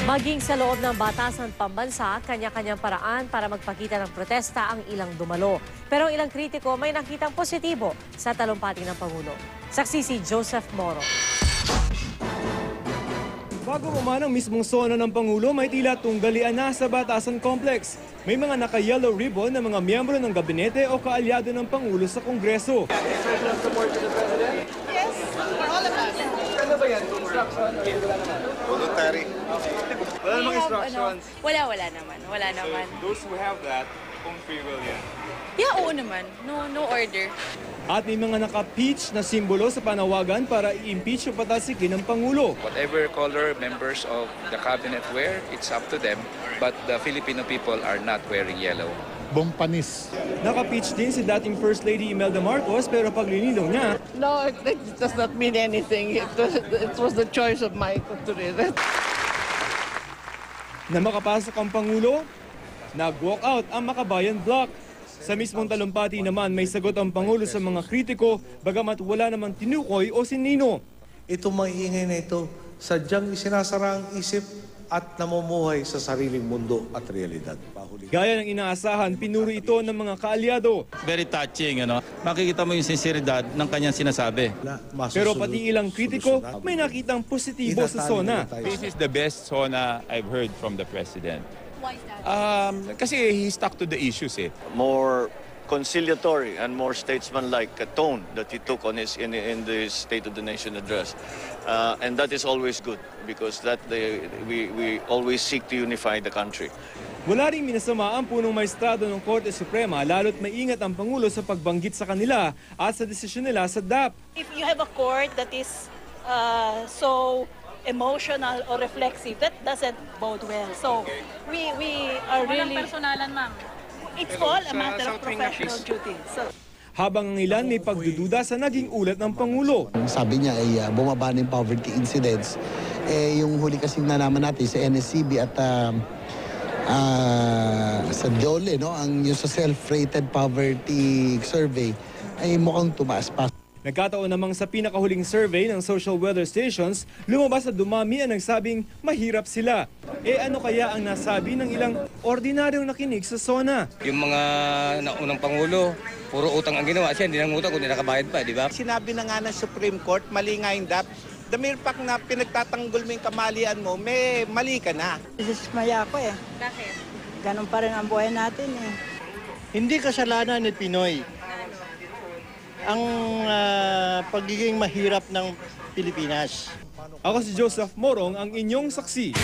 Maging sa loob ng batasan pambansa, kanya-kanyang paraan para magpakita ng protesta ang ilang dumalo. Pero ang ilang kritiko may nakitang positibo sa talumpati ng Pangulo. Saksi si Joseph Moro. Bago man ang mismong sona ng Pangulo, may tila tunggalian na sa Batasan Complex. May mga naka-yellow ribbon na mga miyembro ng gabinete o kaalyado ng Pangulo sa Kongreso. Yes, for all of us. Ano ba yan? Instruction? Voluntary. Wala namang instructions. Wala naman. So those who have that, kung free will yan. Yeah, oo naman. No order. At may mga naka-peach na simbolo sa panawagan para i-impeach o patasikin ng Pangulo. Whatever color members of the cabinet wear, it's up to them. But the Filipino people are not wearing yellow. Bompanis. Naka-peach din si dating First Lady Imelda Marcos pero paglilinaw niya, No, it does not mean anything. It was the choice of my country. na makapasok ang Pangulo, nag-walk out ang Makabayan Block. Sa mismong talumpati naman may sagot ang Pangulo sa mga kritiko bagamat wala namang tinukoy o sinino. Ito maingay na ito, sadyang isinasara ang isip at namumuhay sa sariling mundo at realidad. Gaya ng inaasahan, pinuri ito ng mga kaalyado. Very touching, ano? Makikita mo yung sinseridad ng kanyang sinasabi. Pero pati ilang kritiko may nakitang positibo sa SONA. This is the best SONA I've heard from the President. Why is that? Kasi he stuck to the issues eh. More conciliatory and more statesman-like tone that he took on in the State of the Nation address. And that is always good because we always seek to unify the country. Wala ring minasama ang punong maestrado ng Korte Suprema lalo't maingat ang Pangulo sa pagbanggit sa kanila at sa desisyon nila sa DAP. If you have a court that is so emotional or reflexive, that doesn't bode well. So we are really... Walang personalan, ma'am. It's all a matter of professional duty. So, Habang ang ilan may pagdududa sa naging ulat ng Pangulo. Sabi niya ay bumaba ng poverty incidence. Yung huli kasing nalaman natin sa NSCB at sa DOLE, no, yung sa self-rated poverty survey ay mukhang tumaas pa. Nagkataon namang sa pinakahuling survey ng social weather stations, lumabas na dumami ang nagsabing mahirap sila. Ano kaya ang nasabi ng ilang ordinaryong nakinig sa SONA? Yung mga naunang Pangulo, puro utang ang ginawa. Siya hindi nang utang kundi nakabayad pa, di ba? Sinabi na nga ng Supreme Court, mali nga yung DAP. The mere fact na pinagtatanggol mo yung kamalian mo, may mali ka na. Dismaya ako eh. Bakit? Ganun pa rin ang buhay natin eh. Hindi kasalanan ni Pinoy ang pagiging mahirap ng Pilipinas. Ako si Joseph Morong, ang inyong saksi.